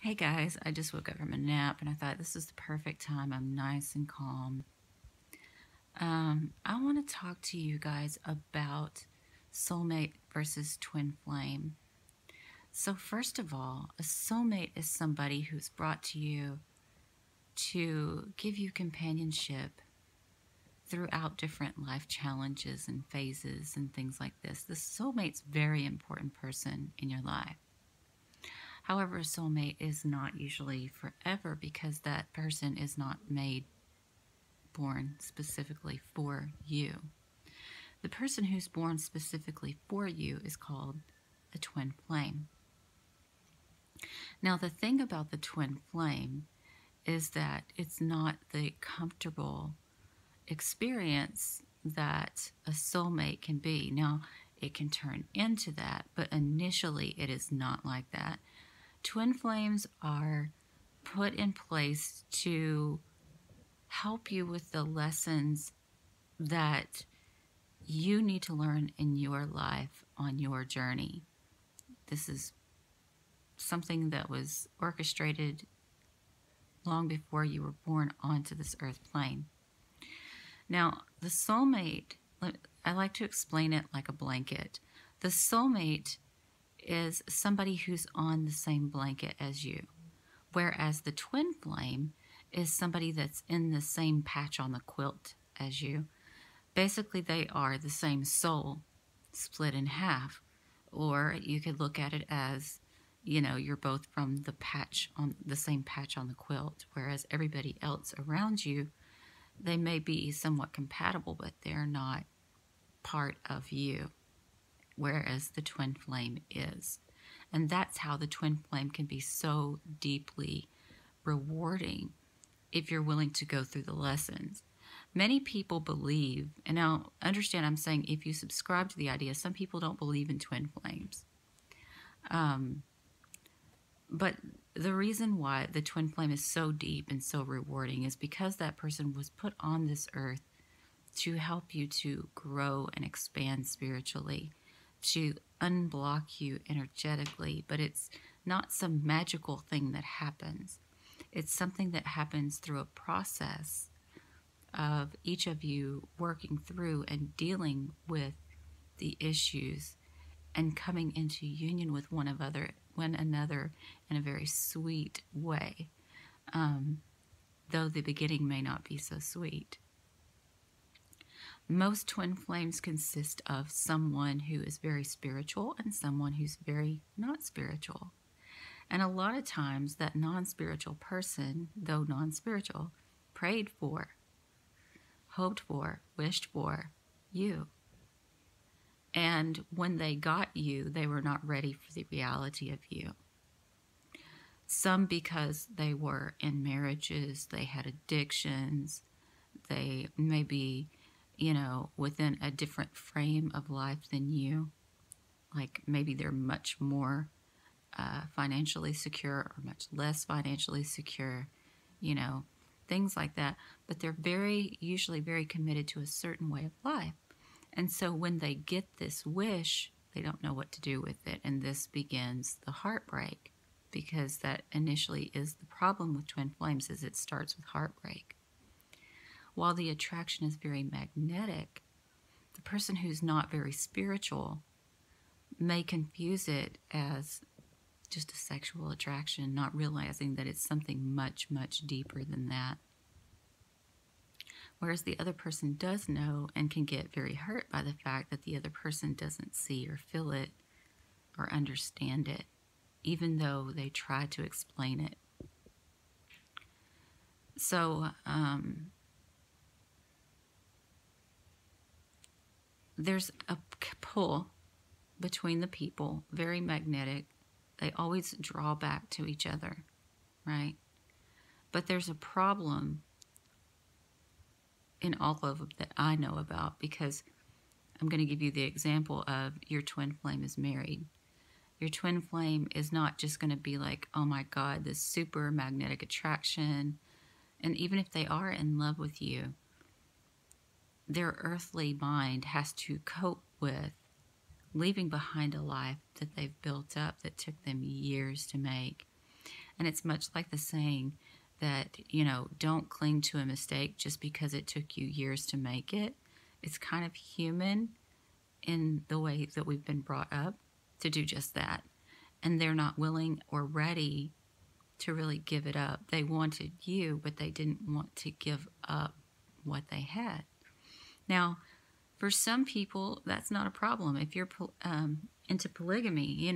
Hey guys, I just woke up from a nap and I thought this is the perfect time. I'm nice and calm. I want to talk to you guys about soulmate versus twin flame. So, first of all, a soulmate is somebody who's brought to you to give you companionship throughout different life challenges and phases and things like this. The soulmate's a very important person in your life. However, a soulmate is not usually forever because that person is not born specifically for you. The person who's born specifically for you is called a twin flame. Now, the thing about the twin flame is that it's not the comfortable experience that a soulmate can be. Now, it can turn into that, but initially it is not like that. Twin flames are put in place to help you with the lessons that you need to learn in your life on your journey. This is something that was orchestrated long before you were born onto this earth plane. Now, the soulmate, I like to explain it like a blanket. The soulmate is somebody who's on the same blanket as you, whereas the twin flame is somebody that's in the same patch on the quilt as you. Basically, they are the same soul split in half, or you could look at it as, you're both from the same patch on the quilt, whereas everybody else around you, they may be somewhat compatible, but they're not part of you, whereas the twin flame is. And that's how the twin flame can be so deeply rewarding if you're willing to go through the lessons. Many people believe, and now understand I'm saying if you subscribe to the idea, some people don't believe in twin flames. But the reason why the twin flame is so deep and so rewarding is because that person was put on this earth to help you to grow and expand spiritually, to unblock you energetically, but it's not some magical thing that happens. It's something that happens through a process of each of you working through and dealing with the issues and coming into union with one another in a very sweet way, though the beginning may not be so sweet. Most twin flames consist of someone who is very spiritual and someone who's very not spiritual. And a lot of times that non-spiritual person, though non-spiritual, prayed for, hoped for, wished for you. And when they got you, they were not ready for the reality of you. Some because they were in marriages, they had addictions, they may be, within a different frame of life than you. Like maybe they're much more financially secure or much less financially secure, things like that. But they're usually very committed to a certain way of life. And so when they get this wish, they don't know what to do with it. And this begins the heartbreak, because that initially is the problem with twin flames, is it starts with heartbreak. While the attraction is very magnetic, the person who's not very spiritual may confuse it as just a sexual attraction, not realizing that it's something much, much deeper than that. Whereas the other person does know and can get very hurt by the fact that the other person doesn't see or feel it or understand it, even though they try to explain it. So, there's a pull between the people, very magnetic. They always draw back to each other, right? But there's a problem in all of them that I know about, because I'm going to give you the example of your twin flame is married. Your twin flame is not just going to be like, oh my God, this super magnetic attraction. And even if they are in love with you, their earthly mind has to cope with leaving behind a life that they've built up that took them years to make. And it's much like the saying that, don't cling to a mistake just because it took you years to make it. It's kind of human in the way that we've been brought up to do just that. And they're not willing or ready to really give it up. They wanted you, but they didn't want to give up what they had. Now, for some people, that's not a problem. If you're into polygamy,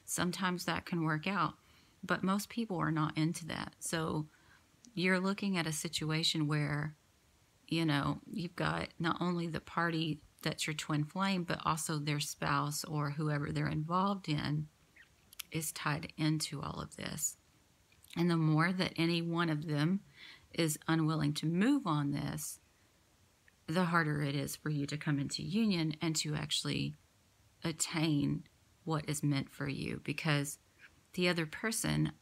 sometimes that can work out. But most people are not into that. So you're looking at a situation where, you've got not only the party that's your twin flame, but also their spouse or whoever they're involved in is tied into all of this. And the more that any one of them is unwilling to move on this, the harder it is for you to come into union and to actually attain what is meant for you, because the other person,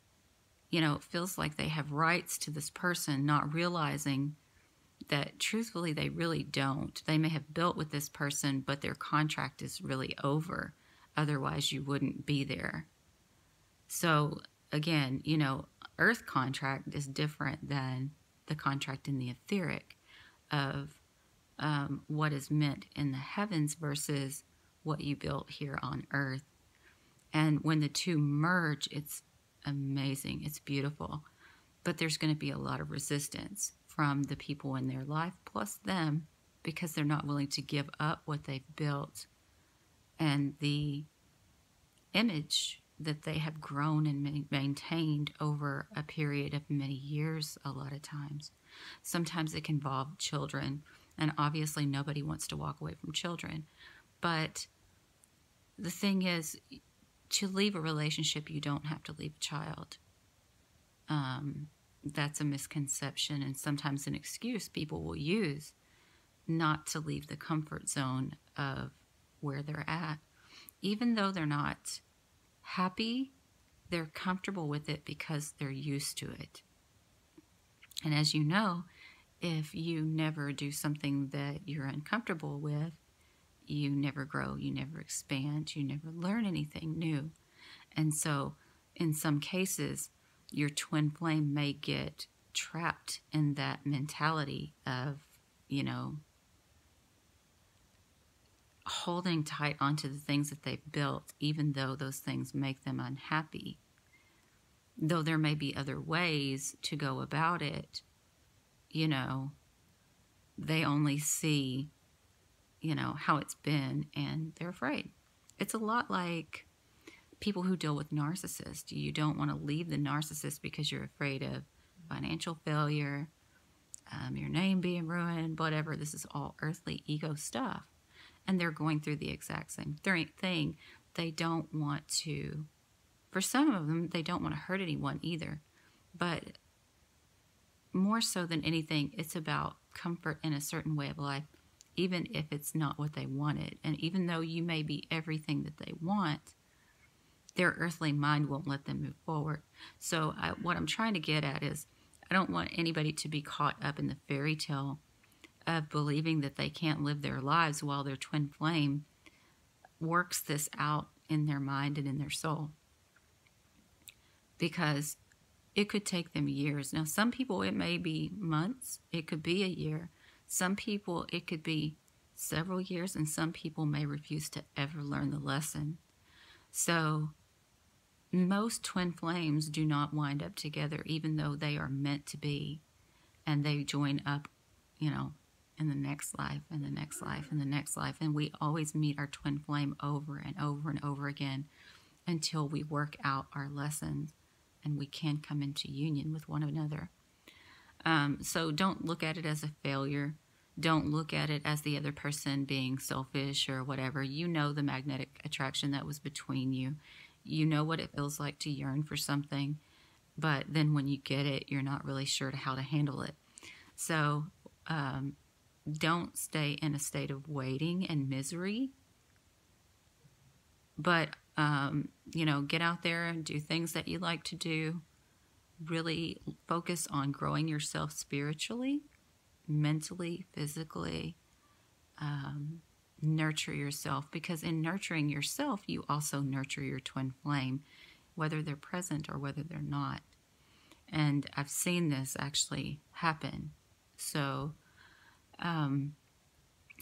feels like they have rights to this person, not realizing that truthfully they really don't. They may have built with this person, but their contract is really over. Otherwise, you wouldn't be there. So again, earth contract is different than the contract in the etheric of what is meant in the heavens versus what you built here on earth. And when the two merge, it's amazing. It's beautiful. But there's going to be a lot of resistance from the people in their life, plus them, because they're not willing to give up what they've built and the image that they have grown and maintained over a period of many years a lot of times. Sometimes it can involve children, and obviously nobody wants to walk away from children. But the thing is, to leave a relationship, you don't have to leave a child. That's a misconception and sometimes an excuse people will use not to leave the comfort zone of where they're at. Even though they're not happy, they're comfortable with it because they're used to it. And as you know, if you never do something that you're uncomfortable with, you never grow, you never expand, you never learn anything new. And so in some cases, your twin flame may get trapped in that mentality of, holding tight onto the things that they've built, even though those things make them unhappy. Though there may be other ways to go about it, they only see, how it's been, and they're afraid. It's a lot like people who deal with narcissists. You don't want to leave the narcissist because you're afraid of financial failure, your name being ruined, whatever. This is all earthly ego stuff. And they're going through the exact same thing. They don't want to, for some of them, they don't want to hurt anyone either. But more so than anything, it's about comfort in a certain way of life, even if it's not what they wanted. And even though you may be everything that they want, their earthly mind won't let them move forward. So what I'm trying to get at is, I don't want anybody to be caught up in the fairy tale of believing that they can't live their lives while their twin flame works this out in their mind and in their soul. Because it could take them years. Now, some people, it may be months. It could be a year. Some people, it could be several years. And some people may refuse to ever learn the lesson. So most twin flames do not wind up together, even though they are meant to be. And they join up, in the next life, and the next life, and the next life. And we always meet our twin flame over and over and over again until we work out our lessons and we can come into union with one another. So don't look at it as a failure. Don't look at it as the other person being selfish or whatever. You know the magnetic attraction that was between you. You know what it feels like to yearn for something. But then when you get it, you're not really sure how to handle it. So don't stay in a state of waiting and misery. But, get out there and do things that you like to do. Really focus on growing yourself spiritually, mentally, physically. Nurture yourself, because in nurturing yourself, you also nurture your twin flame, whether they're present or whether they're not. And I've seen this actually happen. So,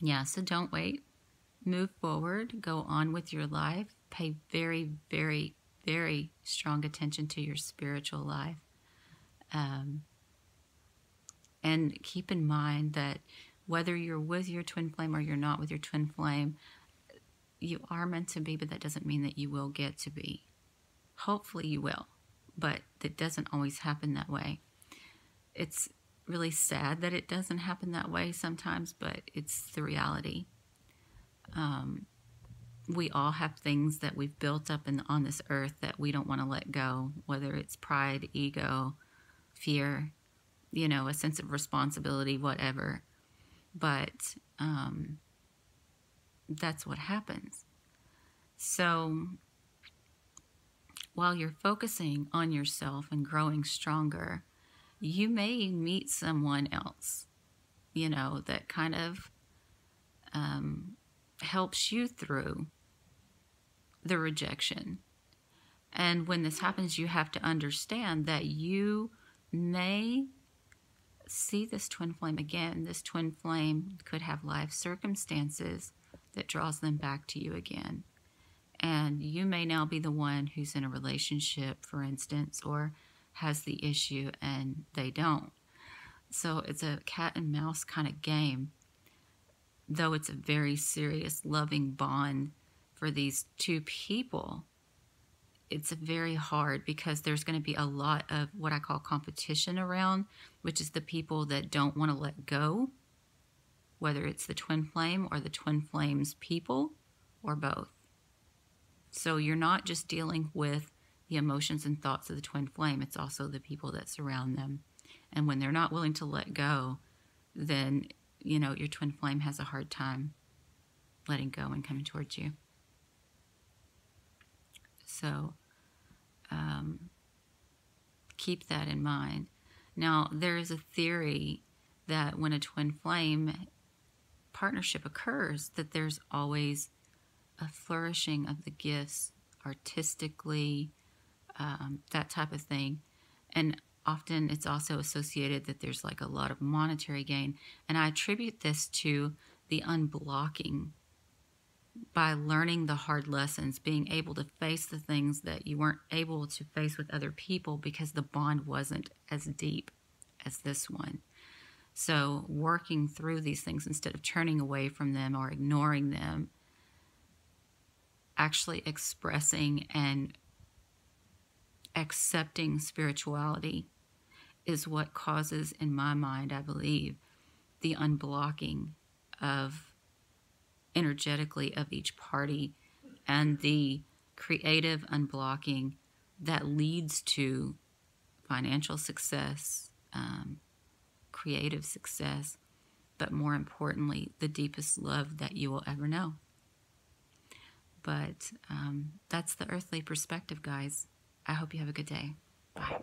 yeah, so don't wait. Move forward. Go on with your life. Pay very, very, very strong attention to your spiritual life. And keep in mind that whether you're with your twin flame or you're not with your twin flame, you are meant to be, but that doesn't mean that you will get to be. Hopefully you will, but it doesn't always happen that way. It's really sad that it doesn't happen that way sometimes, but it's the reality. We all have things that we've built up on this earth that we don't want to let go, whether it's pride, ego, fear, a sense of responsibility, whatever. But that's what happens. So while you're focusing on yourself and growing stronger, you may meet someone else, that kind of helps you through the rejection. And when this happens, you have to understand that you may see this twin flame again. This twin flame could have life circumstances that draws them back to you again. And you may now be the one who's in a relationship, for instance, or has the issue and they don't. So it's a cat and mouse kind of game. Though it's a very serious, loving bond for these two people, it's very hard because there's going to be a lot of what I call competition around, which is the people that don't want to let go, whether it's the twin flame or the twin flame's people or both. So you're not just dealing with the emotions and thoughts of the twin flame, it's also the people that surround them. And when they're not willing to let go, then, your twin flame has a hard time letting go and coming towards you. So keep that in mind. Now, there is a theory that when a twin flame partnership occurs, that there's always a flourishing of the gifts artistically, that type of thing. And often it's also associated that there's like a lot of monetary gain. And I attribute this to the unblocking by learning the hard lessons, being able to face the things that you weren't able to face with other people because the bond wasn't as deep as this one. So working through these things instead of turning away from them or ignoring them, actually expressing and accepting spirituality is what causes, in my mind, I believe, the unblocking of energetically of each party and the creative unblocking that leads to financial success, creative success, but more importantly, the deepest love that you will ever know. But that's the earthly perspective, guys. I hope you have a good day. Bye.